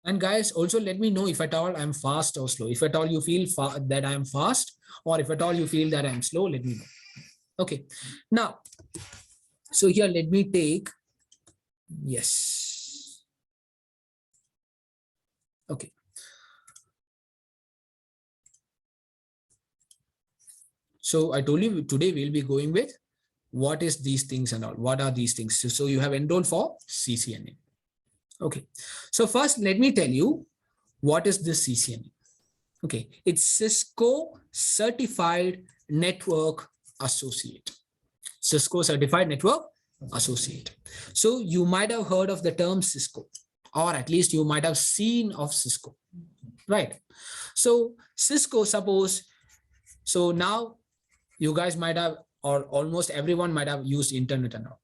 And guys, also let me know if at all I'm fast or slow. If at all you feel that I'm fast, or if at all you feel that I'm slow, let me know. Okay. Now, so here let me take, yes. Okay. So I told you today we'll be going with what is these things and all. What are these things? So you have enrolled for CCNA. Okay. So first, let me tell you what is this CCNA. Okay. It's Cisco Certified Network Associate. Cisco Certified Network Associate. So you might have heard of the term Cisco, or at least you might have seen of Cisco, right? So Cisco, suppose, so now you guys might have, or almost everyone might have used internet and all.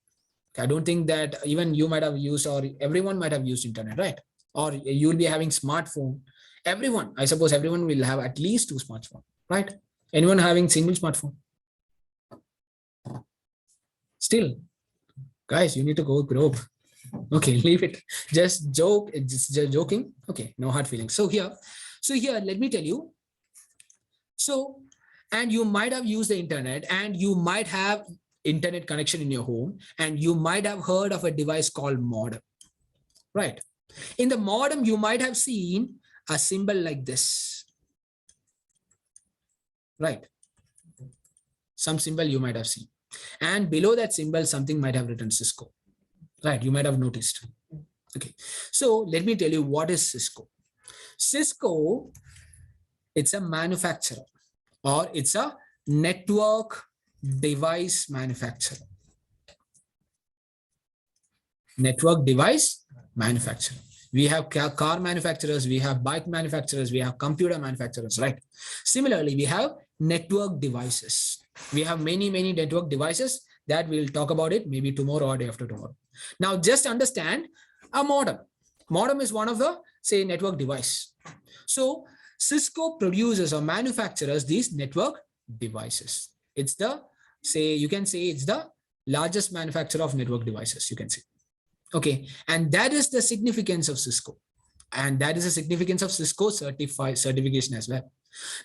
I don't think that even you might have used, or everyone might have used internet, right? Or you'll be having smartphone. Everyone, I suppose everyone will have at least 2 smartphones, right? Anyone having single smartphone? Still, guys, you need to go grow up. Okay, leave it. Just joke, just joking. Okay, no hard feelings. So here, let me tell you. So, and you might have used the internet, and you might have internet connection in your home, and you might have heard of a device called modem, right? In the modem, you might have seen a symbol like this, right? Some symbol you might have seen. And below that symbol, something might have written Cisco, right? You might have noticed. Okay, so let me tell you what is Cisco. Cisco, it's a manufacturer, or it's a network device manufacturer. Network device manufacturer. We have car manufacturers, we have bike manufacturers, we have computer manufacturers, right? Similarly, we have network devices. We have many network devices that we'll talk about it maybe tomorrow or day after tomorrow. Now, just understand a modem. Modem is one of the, say, network device. So Cisco produces or manufactures these network devices. It's the, say, you can say it's the largest manufacturer of network devices, you can say. Okay, and that is the significance of Cisco. And that is the significance of Cisco certification as well.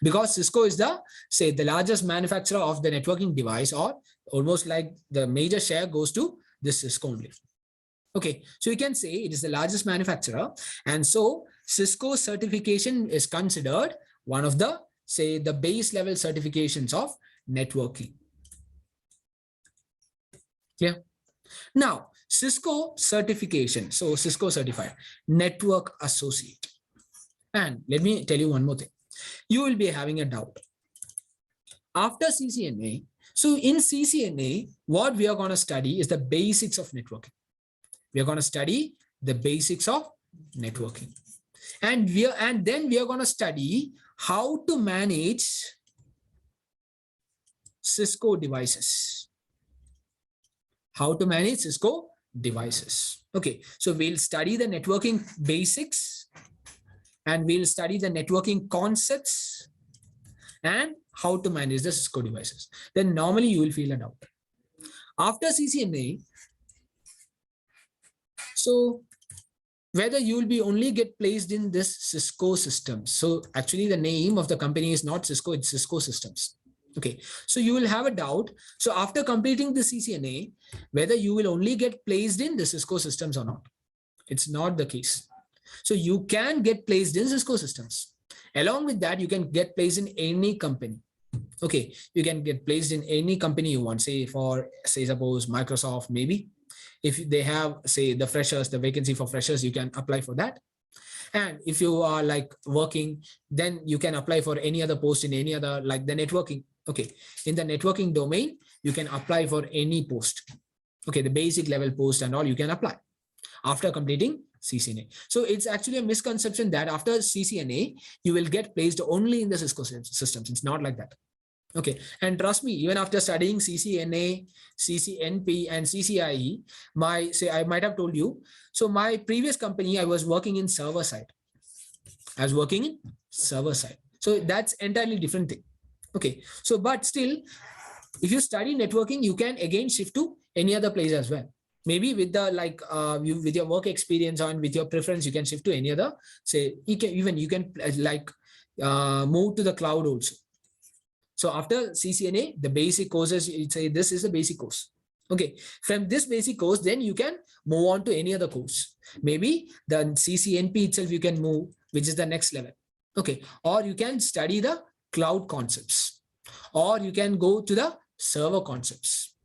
Because Cisco is the, say, the largest manufacturer of the networking device, or almost like the major share goes to this Cisco only. Okay, so you can say it is the largest manufacturer. And so Cisco certification is considered one of the, say, the base level certifications of networking. Yeah. Now, Cisco certification. So Cisco certified network associate. And let me tell you one more thing. You will be having a doubt. After CCNA, so in CCNA, what we are going to study is the basics of networking. We are going to study the basics of networking. And then we are going to study how to manage Cisco devices. How to manage Cisco devices. Okay, so we'll study the networking basics, and we'll study the networking concepts, and how to manage the Cisco devices. Then normally you will feel a doubt. After CCNA, so whether you will be only get placed in this Cisco systems. So actually the name of the company is not Cisco, it's Cisco Systems. Okay, so you will have a doubt. So after completing the CCNA, whether you will only get placed in the Cisco systems or not. It's not the case. So you can get placed in Cisco systems. Along with that, you can get placed in any company. Okay, you can get placed in any company you want, say suppose Microsoft, maybe. If they have, say, the freshers, the vacancy for freshers, you can apply for that. And if you are like working, then you can apply for any other post in any other, like the networking. Okay, in the networking domain, you can apply for any post. Okay, the basic level post and all you can apply after completing CCNA. So it's actually a misconception that after CCNA, you will get placed only in the Cisco systems. It's not like that. Okay, and trust me, even after studying CCNA, CCNP, and CCIE, I might have told you. So my previous company, I was working in server side. So that's entirely different thing. Okay, so but still, if you study networking, you can again shift to any other place as well. Maybe with the with your work experience and with your preference, you can shift to any other. Say you can move to the cloud also. So after CCNA, the basic courses, you say this is the basic course. Okay, from this basic course, then you can move on to any other course. Maybe the CCNP itself you can move, which is the next level. Okay, or you can study the cloud concepts, or you can go to the server concepts.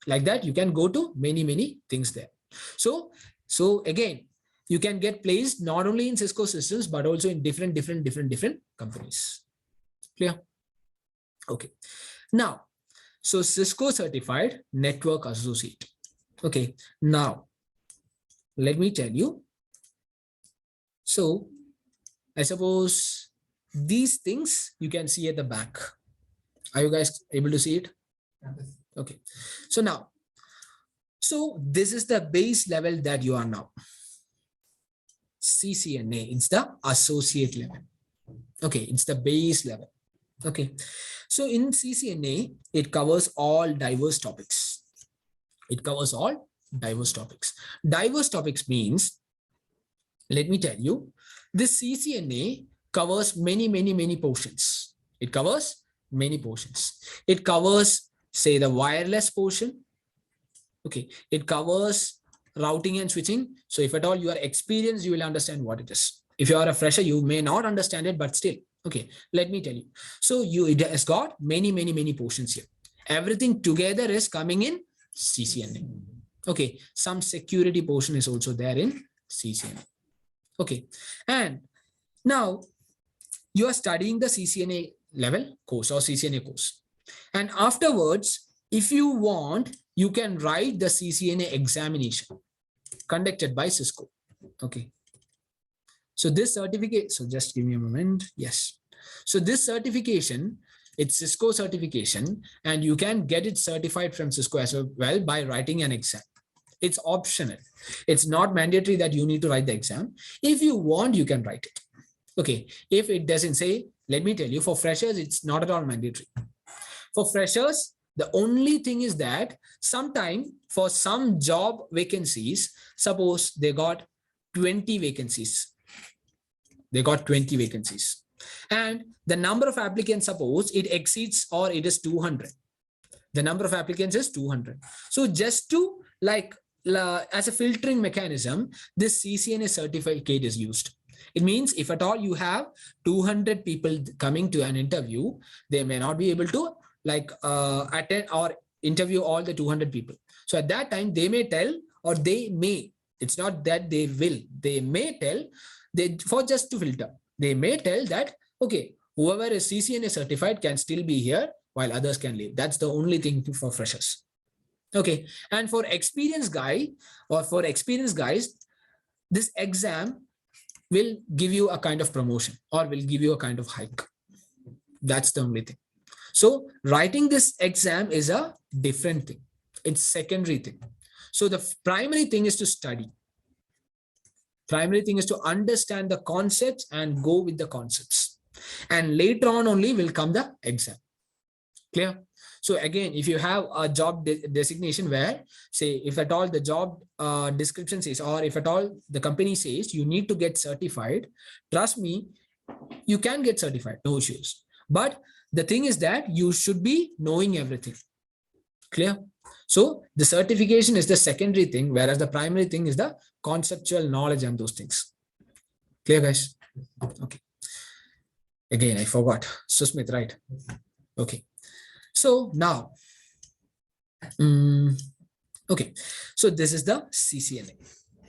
Like that, you can go to many things there. So again, you can get placed not only in Cisco systems but also in different companies. Clear? Okay. Now, so Cisco Certified Network Associate. Okay. Now, let me tell you. So, I suppose these things you can see at the back. Are you guys able to see it? Okay. So now, so this is the base level that you are now. CCNA, it's the associate level. Okay, it's the base level. Okay. So in CCNA, it covers all diverse topics. It covers all diverse topics. Diverse topics means, let me tell you, this CCNA covers many portions. It covers many portions. It covers, say, the wireless portion. Okay. It covers routing and switching. So if at all you are experienced, you will understand what it is. If you are a fresher, you may not understand it, but still. Okay, let me tell you. So it has got many portions here. Everything together is coming in CCNA. Okay, some security portion is also there in CCNA. Okay, and now you are studying the CCNA level course or CCNA course. And afterwards, if you want, you can write the CCNA examination conducted by Cisco. Okay. So this certificate, so just give me a moment. Yes. So this certification, it's Cisco certification, and you can get it certified from Cisco as well by writing an exam. It's optional. It's not mandatory that you need to write the exam. If you want, you can write it. Okay. If it doesn't say, let me tell you, for freshers, it's not at all mandatory. For freshers, the only thing is that sometime for some job vacancies, suppose they got 20 vacancies. They got 20 vacancies. And the number of applicants, suppose it exceeds or it is 200. The number of applicants is 200. So just to as a filtering mechanism, this CCNA certificate is used. It means if at all you have 200 people coming to an interview, they may not be able to attend or interview all the 200 people. So at that time, they may tell, or they may, it's not that they will, they may tell, for just to filter, they may tell that, okay, whoever is CCNA certified can still be here while others can leave. That's the only thing for freshers. Okay. And for experienced guy or for experienced guys, this exam will give you a kind of promotion or will give you a kind of hike. That's the only thing. So writing this exam is a different thing. It's secondary thing. So the primary thing is to study. Primary thing is to understand the concepts and go with the concepts. And later on only will come the exam. Clear? So again, if you have a job designation where, say, if at all the job description says, or if at all the company says you need to get certified, trust me, you can get certified, no issues. But the thing is that you should be knowing everything. Clear? So the certification is the secondary thing, whereas the primary thing is the conceptual knowledge and those things. Clear, guys? Okay. Again, I forgot. Susmit, right? Okay. So now, okay. So this is the CCNA.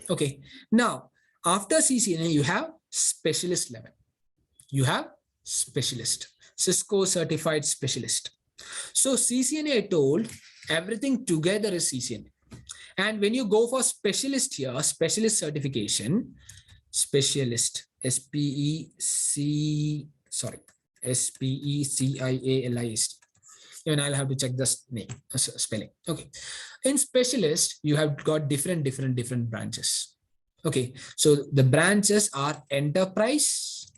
Okay. Now, after CCNA, you have specialist level. You have specialist, Cisco certified specialist. So CCNA, I told, everything together is CCNA. And when you go for specialist here, specialist certification, specialist, SPECIALIST. Even I'll have to check this name, spelling. Okay. In specialist, you have got different branches. Okay. So the branches are enterprise,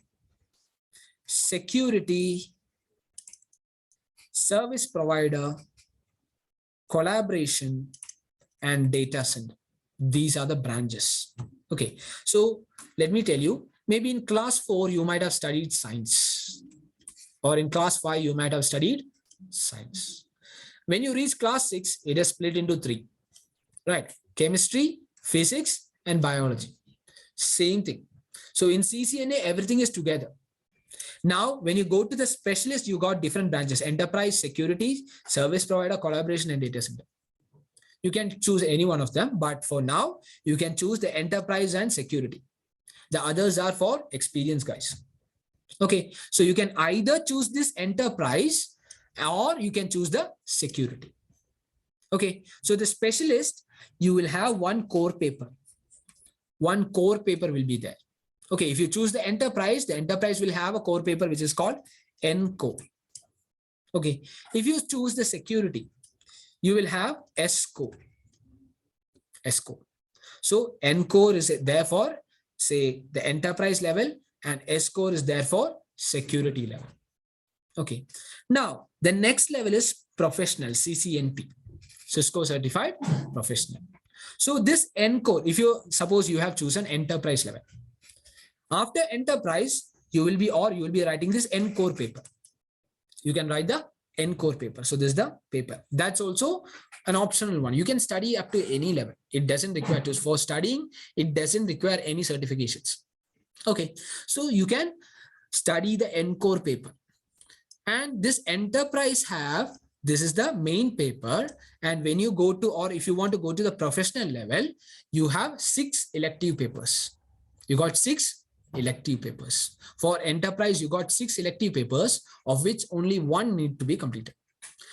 security, service provider, collaboration, and data center. These are the branches. Okay, so let me tell you, maybe in class 4 you might have studied science, or in class 5 you might have studied science. When you reach class 6, it is split into 3, right? Chemistry, physics, and biology. Same thing. So in CCNA, everything is together. Now, when you go to the specialist, you got different branches: enterprise, security, service provider, collaboration, and data center. You can choose any one of them, but for now, you can choose the enterprise and security. The others are for experienced guys. Okay, so you can either choose this enterprise or you can choose the security. Okay, so the specialist, you will have one core paper. One core paper will be there. Okay, if you choose the enterprise will have a core paper which is called N-core. Okay, if you choose the security, you will have S-core. S-core. So N-core is there for, say, the enterprise level, and S-core is there for security level. Okay, now the next level is professional, CCNP, Cisco Certified Professional. So this N-core, if you suppose you have chosen enterprise level, after enterprise, you will be writing this N-core paper. You can write the N-core paper. So this is the paper. That's also an optional one. You can study up to any level. It doesn't require to, for studying, it doesn't require any certifications. Okay, so you can study the N-core paper. And this enterprise have, this is the main paper. And when you go to, or if you want to go to the professional level, you have 6 elective papers. You got 6 elective papers. For enterprise, you got 6 elective papers, of which only 1 need to be completed.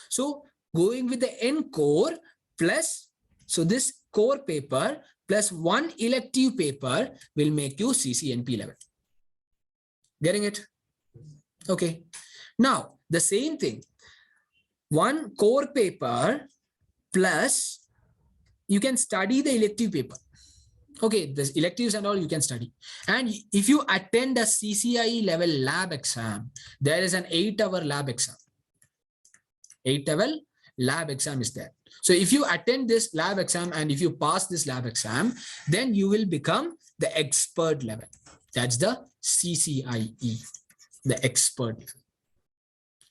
So going with the N-core plus, so this core paper plus 1 elective paper will make you CCNP level. Getting it? Okay. Now, the same thing, 1 core paper plus you can study the elective paper. Okay, the electives and all you can study. And if you attend a CCIE level lab exam, there is an 8-hour lab exam. 8-hour lab exam is there. So if you attend this lab exam and if you pass this lab exam, then you will become the expert level. That's the CCIE, the expert level.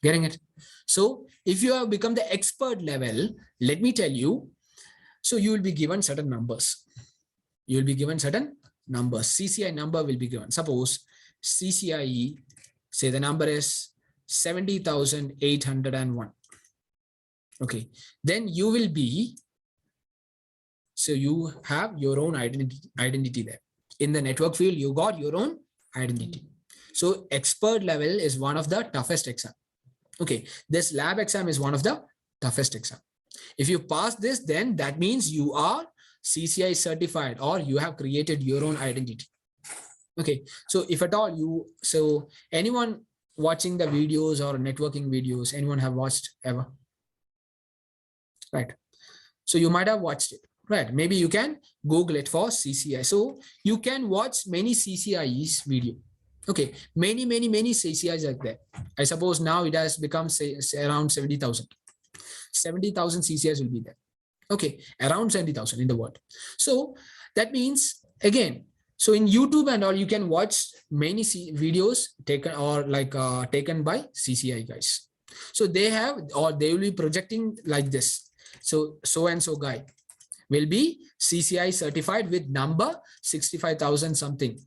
Getting it? So if you have become the expert level, let me tell you, so you will be given certain numbers. You will be given certain numbers. CCI number will be given. Suppose CCIE, say the number is 70,801. Okay, then you will be, so you have your own identity there. In the network field, you got your own identity. So expert level is one of the toughest exam. Okay, this lab exam is one of the toughest exam. If you pass this, then that means you are CCI certified or you have created your own identity. Okay, so if at all you, so anyone watching the videos or networking videos, anyone have watched ever? Right. So you might have watched it, right? Maybe you can Google it for CCI. So you can watch many CCIEs video. Okay, many CCIs are there. I suppose now it has become say around 70,000. 70,000 CCIs will be there. Okay, around 70,000 in the world. So that means again, so in YouTube and all, you can watch many videos taken or like taken by CCI guys. So they have, or they will be projecting like this. So and so guy will be CCI certified with number 65,000 something.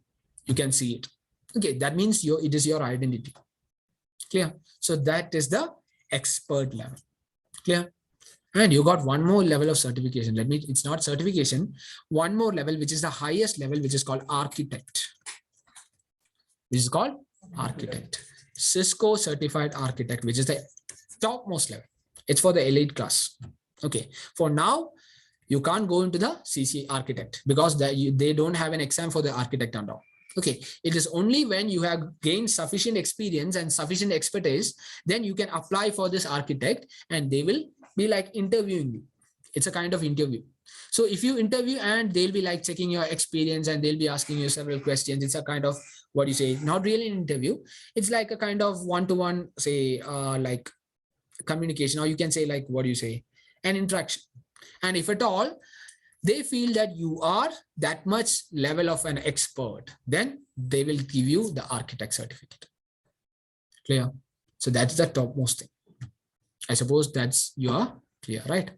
You can see it. Okay, that means it is your identity. Clear? So that is the expert level. Clear? And you got one more level of certification. It's not certification, one more level, which is the highest level, which is called architect. This is called architect. Cisco Certified Architect, which is the topmost level. It's for the elite class. Okay. For now, you can't go into the CC architect because they don't have an exam for the architect and all. Okay. It is only when you have gained sufficient experience and sufficient expertise, then you can apply for this architect and they will be like interviewing you. It's a kind of interview. So if you interview and they'll be like checking your experience and they'll be asking you several questions. It's a kind of, what do you say, not really an interview. It's like a kind of one-to-one, say, like communication, or you can say like, what do you say, an interaction. And if at all, they feel that you are that much level of an expert, then they will give you the architect certificate. Clear? So that's the topmost thing. I suppose that's your clear, right?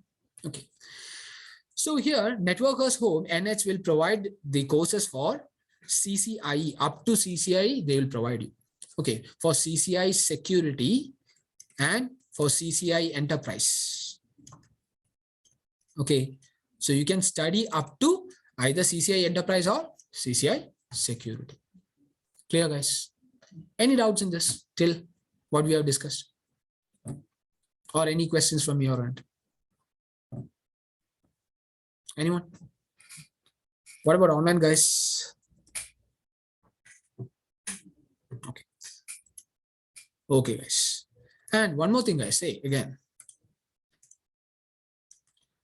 Okay. So here, Networkers Home, NH will provide the courses for CCIE. Up to CCIE, they will provide you. Okay. For CCI Security and for CCI Enterprise. Okay. So you can study up to either CCI Enterprise or CCI Security. Clear, guys? Any doubts in this till what we have discussed? Or any questions from your end? Anyone? What about online, guys? Okay. Okay, guys. And one more thing, guys, say again.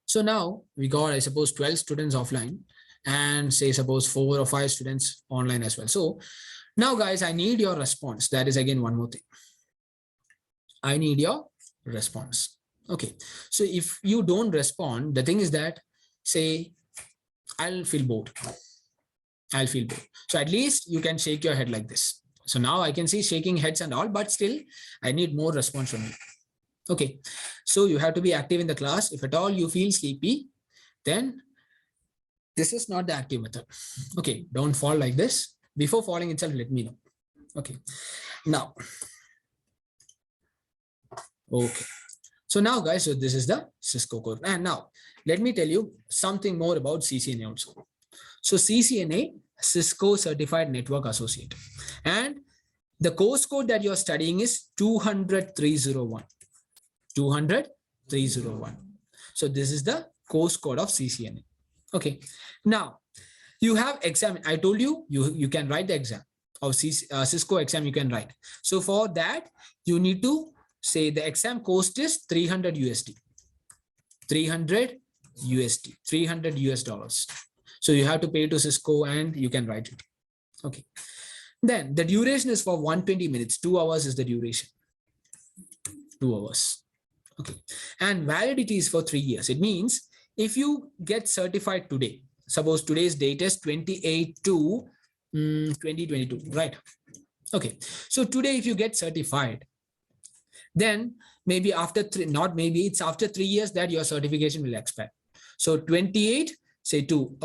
So now we got, I suppose, 12 students offline and say, suppose 4 or 5 students online as well. So now, guys, I need your response. That is again one more thing. I need your response. Okay. So if you don't respond, the thing is that, say, I'll feel bored. I'll feel bored. So at least you can shake your head like this. So now I can see shaking heads and all, but still I need more response from you. Okay. So you have to be active in the class. If at all you feel sleepy, then this is not the active method. Okay. Don't fall like this. Before falling itself, let me know. Okay. Now. Okay. So now, guys, so this is the Cisco core. And now let me tell you something more about CCNA also. So CCNA, Cisco Certified Network Associate. And the course code that you're studying is 200-301. 200-301. So this is the course code of CCNA. Okay. Now, you have exam. I told you, you can write the exam of Cisco exam you can write. So for that, you need to say the exam cost is 300 USD. 300 USD. 300 US dollars. So you have to pay to Cisco and you can write it. Okay. Then the duration is for 120 minutes. 2 hours is the duration. 2 hours. Okay. And validity is for 3 years. It means if you get certified today, suppose today's date is 28/2/2022, right? Okay. So today, if you get certified, then maybe after not maybe, it's after 3 years that your certification will expire. So 28, say 2,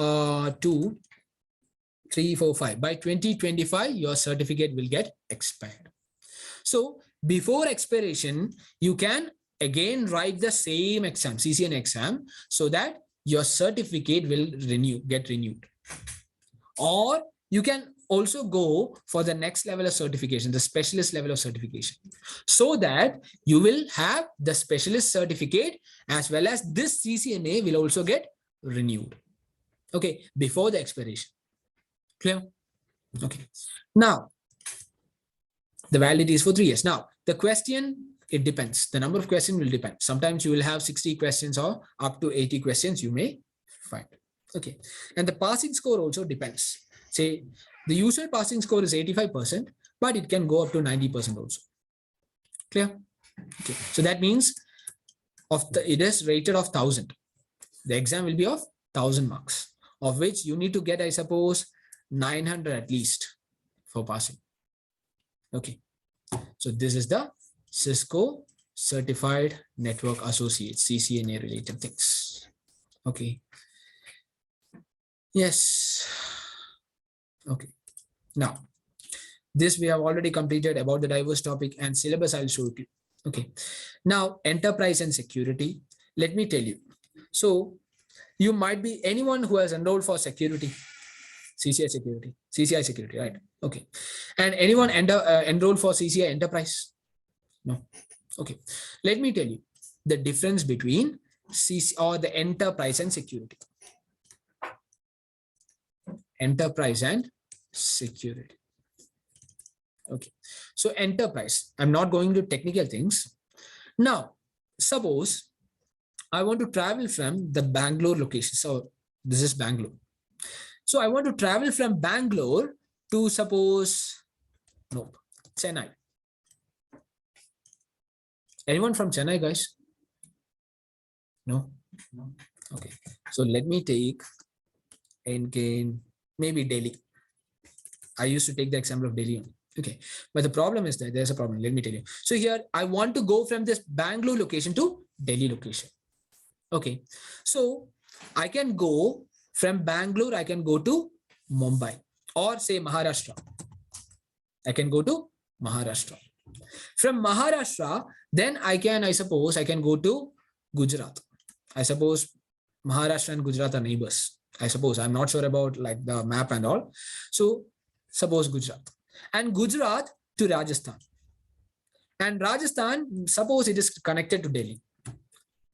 3, 4, 5. By 2025, your certificate will get expired. So before expiration, you can again write the same exam, CCNA exam, so that your certificate will get renewed. Or you can also go for the next level of certification, the specialist level of certification, so that you will have the specialist certificate as well as this CCNA will also get renewed. Okay, before the expiration. Clear? Okay. Now, the validity is for 3 years. Now, the question, it depends. The number of questions will depend. Sometimes you will have 60 questions or up to 80 questions you may find. Okay. And the passing score also depends. Say the usual passing score is 85%, but it can go up to 90% also. Clear? Okay. So that means it is rated of 1000. The exam will be of 1000 marks, of which you need to get, I suppose, 900 at least for passing. Okay. So this is the Cisco Certified Network Associate, CCNA related things. Okay. Yes. Okay. Now, this we have already completed about the diverse topic and syllabus I'll show you. Okay. Now, enterprise and security. Let me tell you. So you might be anyone who has enrolled for security, CCI security, right? Okay. And anyone enrolled for CCI enterprise? No. Okay. Let me tell you the difference between the enterprise and security. Enterprise and security. Okay. So enterprise, I'm not going to technical things. Now, suppose I want to travel from the Bangalore location. So this is Bangalore. So I want to travel from Bangalore to suppose, no, Chennai. Anyone from Chennai, guys? No. Okay, so let me take NK, maybe Delhi. I used to take the example of Delhi only. Okay, but the problem is that there's a problem. Let me tell you. So here I want to go from this Bangalore location to Delhi location. Okay, so I can go from Bangalore, I can go to Mumbai or say Maharashtra. I can go to Maharashtra. From Maharashtra, then I suppose I can go to Gujarat. I suppose Maharashtra and Gujarat are neighbors. I suppose I'm not sure about like the map and all. So suppose Gujarat and Gujarat to Rajasthan. And Rajasthan, suppose it is connected to Delhi.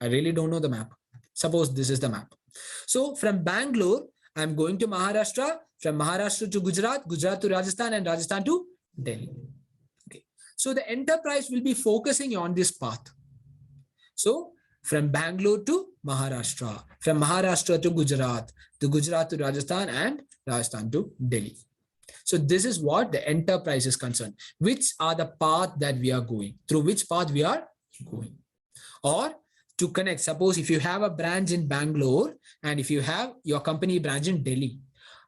I really don't know the map. Suppose this is the map. So from Bangalore, I'm going to Maharashtra, from Maharashtra to Gujarat, Gujarat to Rajasthan, and Rajasthan to Delhi. Okay. So the enterprise will be focusing on this path. So from Bangalore to Maharashtra, from Maharashtra to Gujarat to Rajasthan, and Rajasthan to Delhi. So this is what the enterprise is concerned. Which are the path that we are going, through which path we are going. Or to connect, suppose if you have a branch in Bangalore and if you have your company branch in Delhi,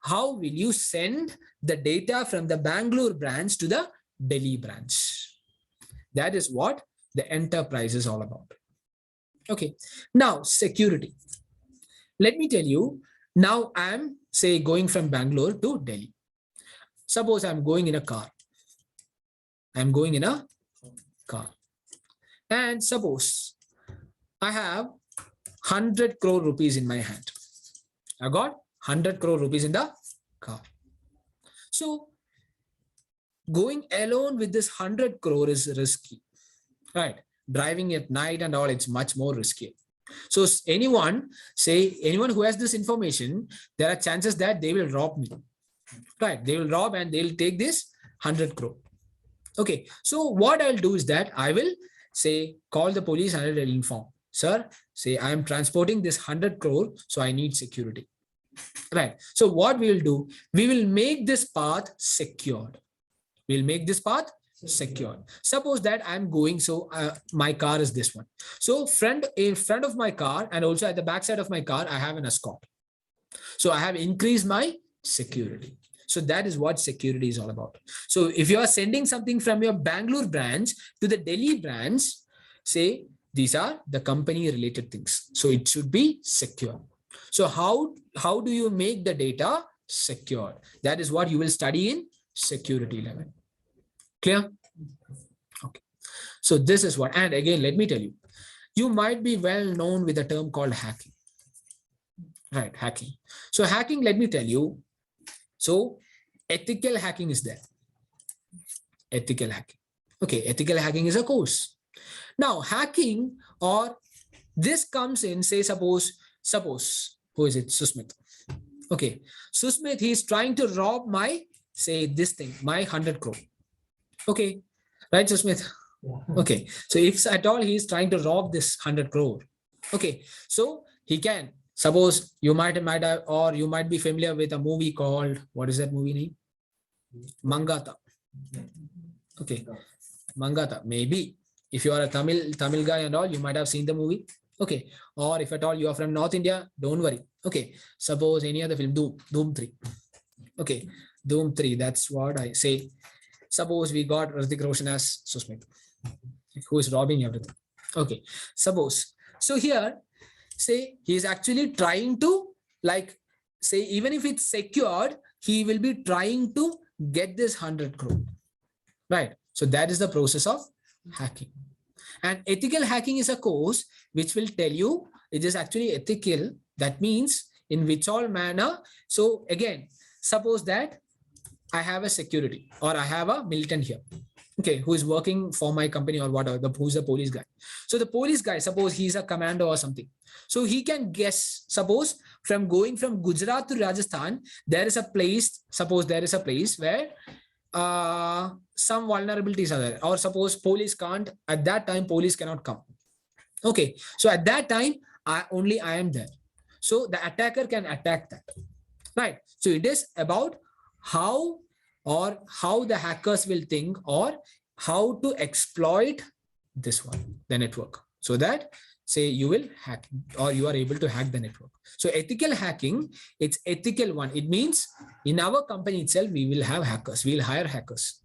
how will you send the data from the Bangalore branch to the Delhi branch? That is what the enterprise is all about. Okay, now security. Let me tell you, now I'm say going from Bangalore to Delhi. Suppose I'm going in a car. I'm going in a car. And suppose I have 100 crore rupees in my hand. I got 100 crore rupees in the car. So going alone with this 100 crore is risky, right? Driving at night and all, it's much more risky. So anyone who has this information, there are chances that they will rob me, right? They will rob and they'll take this 100 crore. Okay, so what I'll do is that I will say call the police and I'll inform, sir, say I am transporting this 100 crore, so I need security, right? So what we will do, we will make this path secured. We'll make this path secured. Suppose that I'm going, so my car is this one. So in front of my car and also at the back side of my car, I have an escort. So I have increased my security. So that is what security is all about. So if you are sending something from your Bangalore branch to the Delhi branch, say these are the company related things. So it should be secure. So how do you make the data secure? That is what you will study in security level. Clear? Okay. So this is what, and again, let me tell you, you might be well known with a term called hacking. Right, hacking. So hacking, let me tell you, so ethical hacking is there. Ethical hacking. Okay, ethical hacking is a course. Now hacking, or this comes in, say suppose, who is it? Susmit. Okay, Susmit, he is trying to rob my, say this thing, my 100 crore. Okay, right, Susmit? Okay, so if at all he is trying to rob this 100 crore, okay, so he can. Suppose you might have, or you might be familiar with a movie called, what is that movie name? Mangata. Okay, Mangata. Maybe if you are a Tamil guy and all, you might have seen the movie. Okay, or if at all you are from North India, don't worry. Okay, suppose any other film, Doom 3. Okay, Doom 3. That's what I say. Suppose we got Hrithik Roshan as Susmit, who is robbing everything. Okay, suppose. So here, say he is actually trying to, like, say even if it's secured, he will be trying to get this 100 crore, right? So that is the process of hacking. And ethical hacking is a course which will tell you it is actually ethical. That means in which all manner. So again, suppose that I have a security or I have a militant here, okay, who is working for my company or whatever, who's the police guy. So the police guy, suppose he's a commando or something. So he can guess, suppose from going from Gujarat to Rajasthan, there is a place, suppose there is a place where some vulnerabilities are there, or suppose police can't, at that time, police cannot come. Okay, so at that time, I am there. So the attacker can attack that, right? So it is about how the hackers will think, or how to exploit this one, the network, so that say you will hack or you are able to hack the network. So ethical hacking, it's ethical one. It means in our company itself, we will have hackers. We'll hire hackers.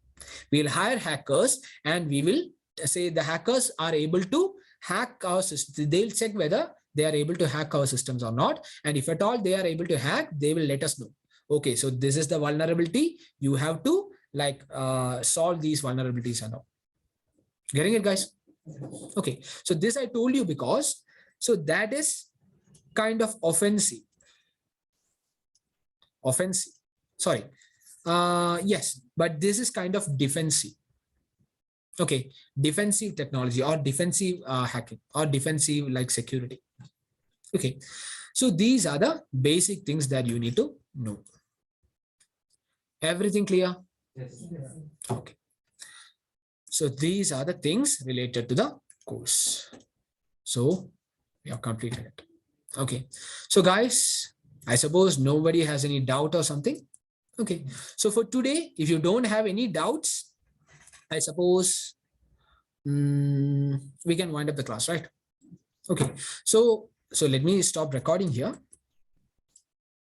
We'll hire hackers and we will say the hackers are able to hack our system. They'll check whether they are able to hack our systems or not. And if at all they are able to hack, they will let us know. Okay, so this is the vulnerability. You have to like solve these vulnerabilities and all. Getting it, guys? Okay, so this I told you because so that is kind of offensive. Offensive. Sorry. Yes, but this is kind of defensive. Okay, defensive technology or defensive hacking or defensive like security. Okay, so these are the basic things that you need to know. Everything clear? Yes. Okay. So these are the things related to the course. So we have completed it. Okay. So guys, I suppose nobody has any doubt or something. Okay. So for today, if you don't have any doubts, I suppose we can wind up the class, right? Okay. So let me stop recording here.